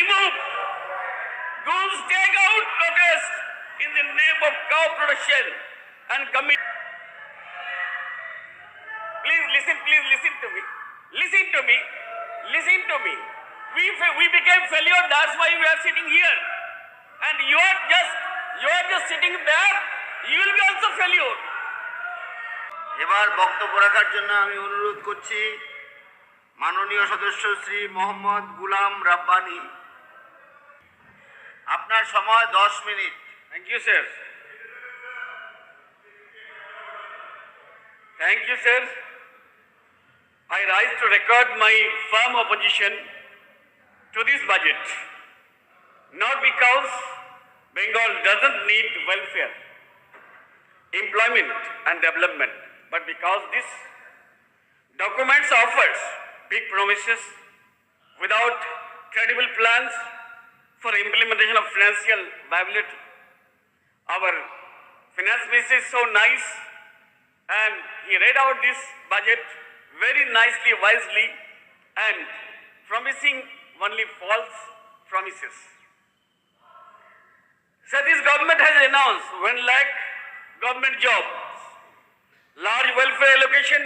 remove goose takeout protest in the name of cow production and commit. Please listen to me. Listen to me. Listen to me. We became failure, that's why we are sitting here. And you are just sitting there, you will be also failure. এবার বক্তব্য রাখার জন্য আমি অনুরোধ করছি মাননীয় সদস্য শ্রী মোহাম্মদ গুলাম রাব্বানি। আপনার সময় 10 minute. Thank you, sir. Thank you, sir. I rise to record my firm opposition to this budget, not because Bengal doesn't need welfare, employment and development, but because this document offers big promises without credible plans for implementation of financial viability. Our finance minister is so nice and he read out this budget very nicely, wisely, and promising only false promises. So this government has announced 1 lakh government jobs, large welfare allocation,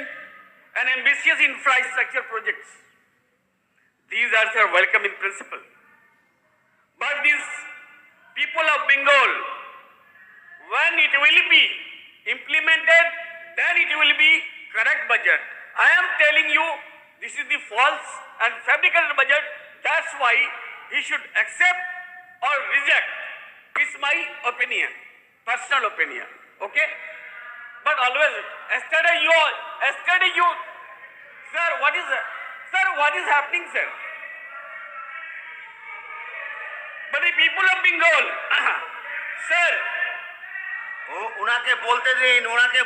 and ambitious infrastructure projects. These are welcome in principle. But these people of Bengal, when it will be implemented, then it will be correct budget. I am telling you, this is the false and fabricated budget. That's why he should accept or reject. It's my opinion, personal opinion. Okay? But always, yesterday you, sir, what is happening, sir? But the people of Bengal, sir. ওনাকে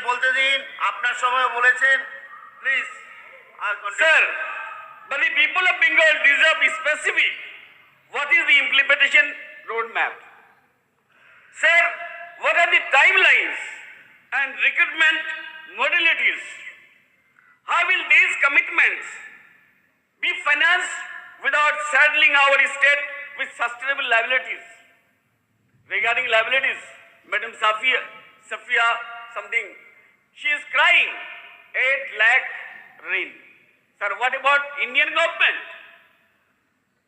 বলতে দিন আপনার সময় বলেছেন please Sir, but the people of Bengal deserve specific what is the implementation roadmap. Sir, what are the timelines and recruitment modalities? How will these commitments be financed without saddling our state with sustainable liabilities? Regarding liabilities, Madam Safia something, she is crying 8 lakh rain. Sir, what about Indian government?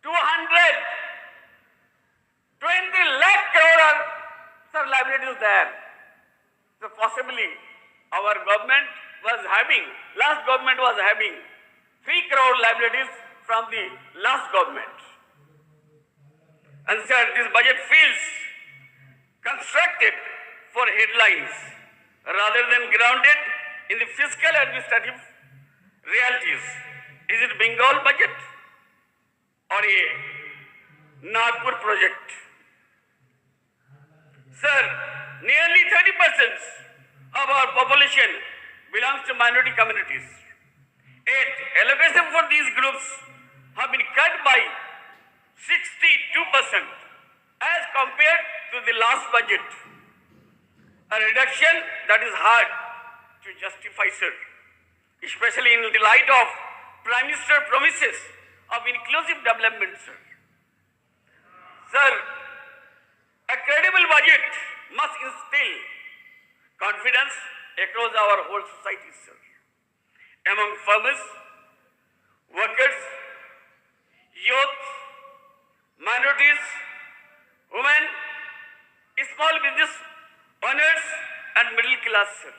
220 lakh crore sir, liabilities there. So possibly our government was having, last government was having 3 crore liabilities from the last government. And sir, this budget feels constructed for headlines rather than grounded in the fiscal administrative realities. Is it Bengal budget or a Nagpur project? Sir, nearly 30% of our population belongs to minority communities. Yet, allocation for these groups have been cut by 62% as compared to the last budget. A reduction that is hard to justify, sir, especially in the light of Prime Minister's promises of inclusive development, sir. Sir, a credible budget must instill confidence across our whole society, sir, among farmers, workers, youth, minorities, women, small business owners, and middle class, sir.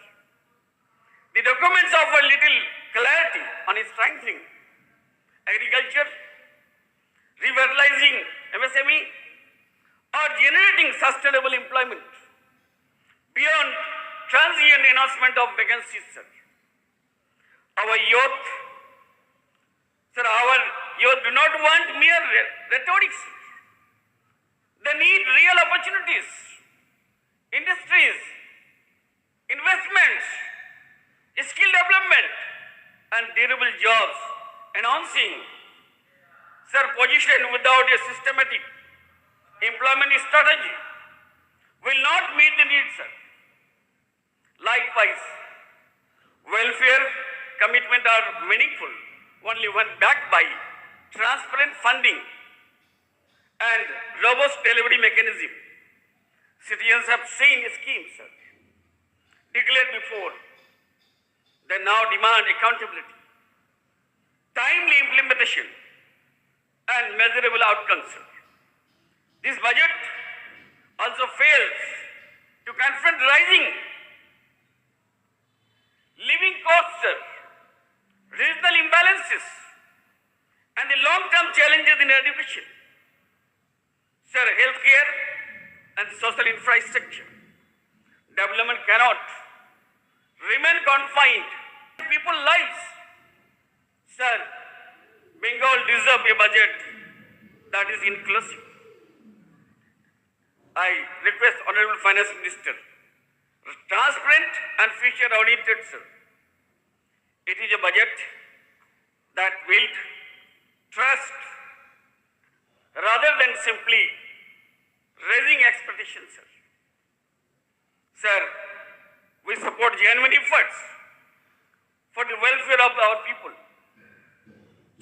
The documents offer little clarity on strengthening agriculture, revitalizing MSME, or generating sustainable employment beyond transient announcement of vacancies, sir. Our youth do not want mere rhetoric, sir. They need real opportunities, industries, investments, skill development, and durable jobs. Announcing, sir, position without a systematic employment strategy will not meet the needs, sir. Likewise, welfare commitment are meaningful only when backed by transparent funding and robust delivery mechanism. Citizens have seen schemes, sir, declared before. They now demand accountability, timely implementation, and measurable outcomes, sir. This budget also fails to confront rising living costs, sir, regional imbalances, and the long-term challenges in education. Sir, healthcare and social infrastructure development cannot remain confined to people's lives. Sir, Bengal deserves a budget that is inclusive. I request Honorable Finance Minister, transparent and future-oriented, sir. It is a budget that builds trust rather than simply raising expectations, sir. Sir, we support genuine efforts for the welfare of our people.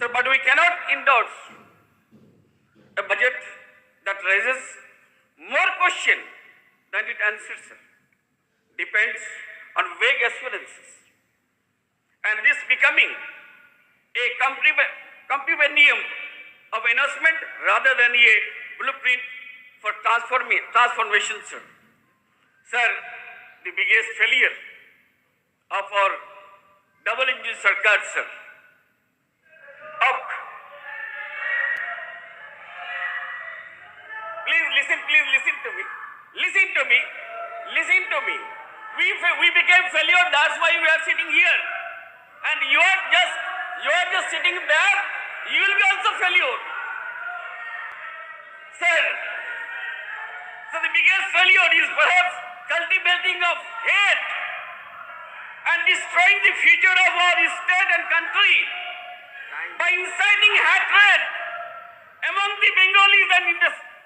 Sir, but we cannot endorse a budget that raises more questions than it answers, sir. Depends on vague assurances. And this becoming a compendium of announcement rather than a blueprint for transformation, sir. Sir, the biggest failure of our double-engine Sarkar, sir. Please listen to me. Listen to me. We became failure, that's why we are sitting here. And you are just sitting there, you will be also failure. Sir, so the biggest failure is perhaps cultivating of hate and destroying the future of our state and country by inciting hatred among the Bengalis and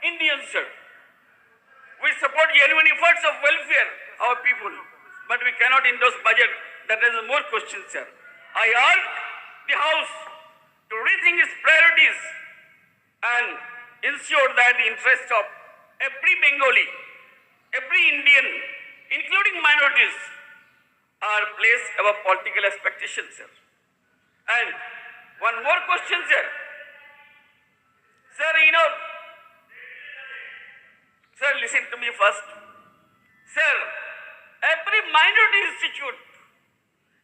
Indians, sir. We support genuine efforts of welfare of our people, but we cannot endorse budget that has more questions, sir. I urge the House to rethink its priorities and ensure that the interests of every Bengali, every Indian, including minorities, are placed above political expectations, sir. And one more question, sir. Sir, sir, listen to me first. Sir, every minority institute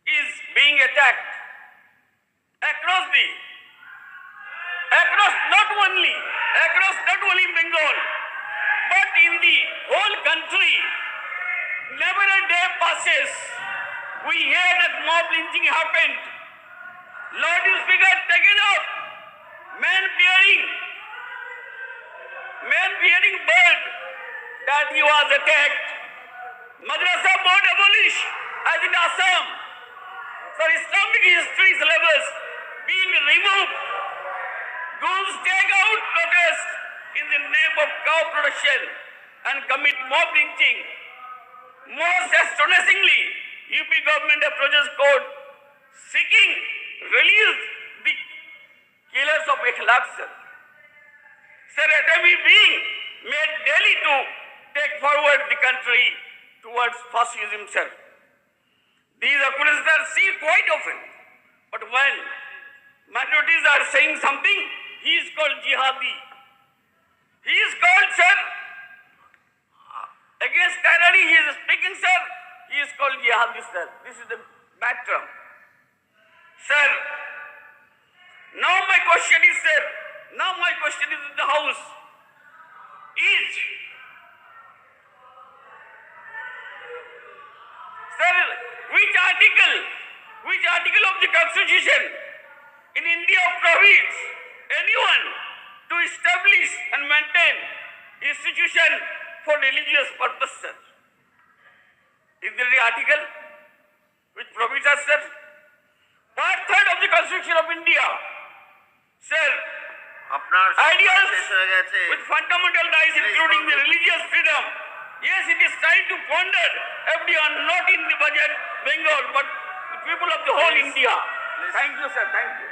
is being attacked across not only Bengal, but in the whole country. Never a day passes we hear that mob lynching happened. Loudspeaker taken up, man bearing bird that he was attacked. Madrasa board abolished as in Assam. For Islamic history syllabus being removed. Ghouls take out protest in the name of cow production and commit mob lynching. Most astonishingly, UP government approaches court seeking release the killers of 8 lakh, sir. Sir, attempt is being made daily to take forward the country towards fascism, sir. These occurrences are seen quite often. But when minorities are saying something, he is called jihadi. He is called, sir, against tyranny he is speaking, sir. He is called jihadi, sir. This is the bad term. Sir, now my question is, sir, in the House is, sir, which article of the Constitution in India prohibits anyone to establish and maintain institution for religious purpose, sir? Is there the article which prohibits us, sir? Part 3 of the Constitution of India, sir, ideals with fundamental rights including the religious freedom. Yes, it is trying to ponder everyone, not in the budget Bengal, but the people of the whole India. Thank you, sir. Thank you.